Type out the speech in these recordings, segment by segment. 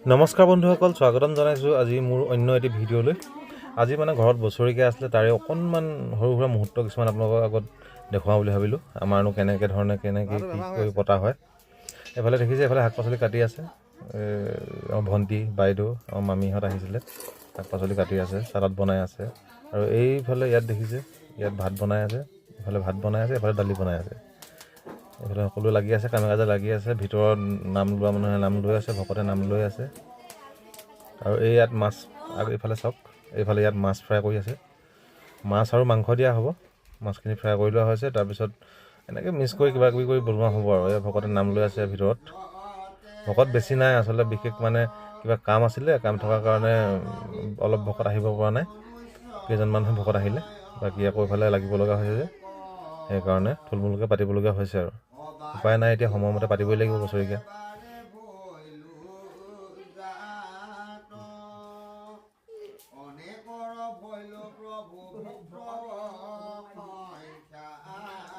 নমস্কাৰ বন্ধুসকল, স্বাগতম জনাইছোঁ আজি মোৰ অন্য এটি ভিডিঅ'লৈ। আজি মানে ঘৰত বছৰেকীয়া আছিলে, তাৰে অকণমান সৰু সুৰা মুহূৰ্ত কিছুমান আপোনালোকৰ আগত দেখুৱাওঁ বুলি ভাবিলোঁ। আমাৰনো কেনেকৈ কি কৰি পতা হয়। এইফালে দেখিছে, এইফালে শাক পাচলি কাটি আছে। আমাৰ ভণ্টি বাইদেউ আমাৰ মামীহঁত আহিছিলে, শাক পাচলি কাটি আছে, চালাড বনাই আছে। আৰু এইফালে ইয়াত দেখিছে, ইয়াত ভাত বনাই আছে, এইফালে ভাত বনাই আছে, এইফালে দালি বনাই আছে। এইফালে সকলো লাগি আছে, কামে কাজে লাগি আছে। ভিতৰত নাম লোৱা মানুহে নাম লৈ আছে, ভকতে নাম লৈ আছে। আৰু এই ইয়াত মাছ, আৰু এইফালে চাওক, এইফালে ইয়াত মাছ ফ্ৰাই কৰি আছে। মাছ আৰু মাংস দিয়া হ'ব। মাছখিনি ফ্ৰাই কৰি লোৱা হৈছে, তাৰপিছত এনেকৈ মিক্স কৰি কিবা কিবি কৰি বনোৱা হ'ব আৰু। এই ভকতে নাম লৈ আছে ভিতৰত। ভকত বেছি নাই আচলতে, বিশেষ মানে কিবা কাম আছিলে, কাম থকাৰ কাৰণে অলপ ভকত আহিব পৰা নাই। কেইজনমানহে ভকত আহিলে, বাকী আকৌ এইফালে লাগিব লগা হৈছে যে, সেইকাৰণে থুলমূলকৈ পাতিবলগীয়া হৈছে আৰু। উপায় নাই, এতিয়া সময়মতে পাতিবই লাগিব বছৰেকীয়া।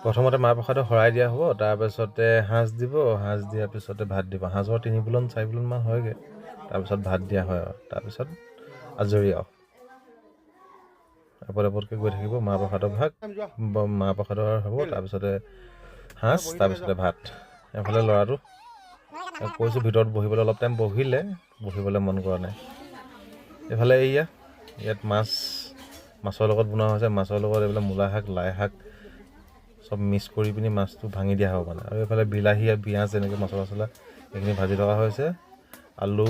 প্ৰথমতে মাহ প্ৰসাদৰ শৰাই দিয়া হ'ব, তাৰপিছতে সাঁজ দিব, সাঁজ দিয়াৰ পিছতে ভাত দিব। সাঁজৰ 3 বুলন 4 বুলনমান হয়গৈ, তাৰপিছত ভাত দিয়া হয় আৰু তাৰপিছত আজৰি আৰু। এপদ এপদকৈ গৈ থাকিব মাহ প্ৰসাদৰ ভাগ, মাহ প্ৰসাদৰ হ'ব, তাৰপিছতে সাঁজ, তাৰপিছতে ভাত। এফালে ল'ৰাটো কৈছোঁ ভিতৰত বহিবলৈ, অলপ টাইম বহিলে, বহিবলৈ মন কৰা নাই। এইফালে ইয়াত মাছৰ লগত বনোৱা হৈছে। মাছৰ লগত এইবিলাক মূলা শাক, লাই শাক চব মিক্স কৰি পিনি মাছটো ভাঙি দিয়া হ'ব মানে। আৰু এইফালে বিলাহী আৰু পিঁয়াজ এনেকৈ মছলা চছলা এইখিনি ভাজি থকা হৈছে। আলু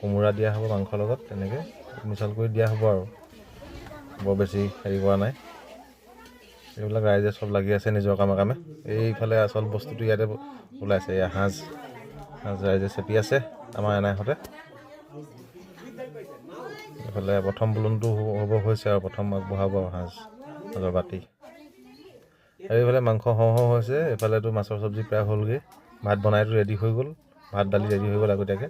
কোমোৰা দিয়া হ'ব মাংসৰ লগত, তেনেকৈ মিছল কৰি দিয়া হ'ব আৰু। বৰ বেছি হেৰি কৰা নাই। এইবিলাক ৰাইজে চব লাগি আছে নিজৰ কামে কামে। এইফালে আচল বস্তুটো ইয়াতে ওলাইছে, এয়া সাঁজ ৰাইজে চেপি আছে আমাৰ এনাইহঁতে। এইফালে প্ৰথম বুলনটো হ'ব হৈছে আৰু, প্ৰথম আগবঢ়াব আৰু সাঁজৰ বাতি। আৰু এইফালে মাংস হওঁ হৈছে, এইফালেতো মাছৰ চব্জি প্ৰায় হ'লগৈ। ভাত বনাইতো ৰেডি হৈ গ'ল, ভাত দালি ৰেডি হৈ গ'ল আগতীয়াকৈ।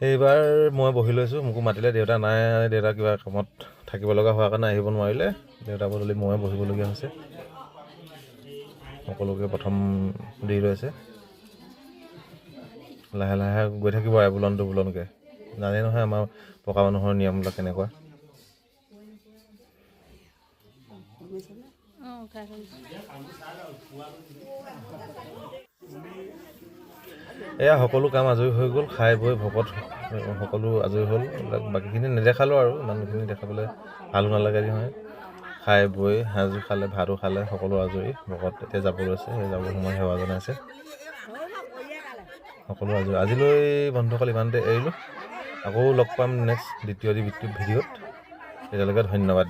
এইবাৰ মই বহি লৈছোঁ, মোকো মাতিলে, দেউতা নাই, দেউতা কিবা কামত থাকিব লগা হোৱাৰ কাৰণে আহিব নোৱাৰিলে। দেউতা বদলি ময়ে বহিবলগীয়া হৈছে। সকলোকে প্ৰথম দি লৈছে, লাহে লাহে গৈ থাকিব আৰু বুলন দুবুলনকৈ। জানেই নহয় আমাৰ পকা মানুহৰ নিয়মবিলাক কেনেকুৱা। এয়া সকলো কাম আজৰি হৈ গ'ল, খাই বৈ ভকত সকলো আজৰি হ'ল। বাকীখিনি নেদেখালোঁ আৰু, ইমানখিনি দেখাবলৈ ভালো নালাগে নহয়। খাই বৈ সাঁজো খালে, ভাতো খালে, সকলো আজৰি। ভকত এতিয়া যাব লৈছে, সেই যাবলৈ সময় সেৱা জনাইছে। সকলো আজৰি। আজিলৈ বন্ধুসকল ইমানতে এৰিলোঁ। আকৌ লগ পাম নেক্সট দ্বিতীয় ভিডিঅ'ত। তেতিয়ালৈকে ধন্যবাদ।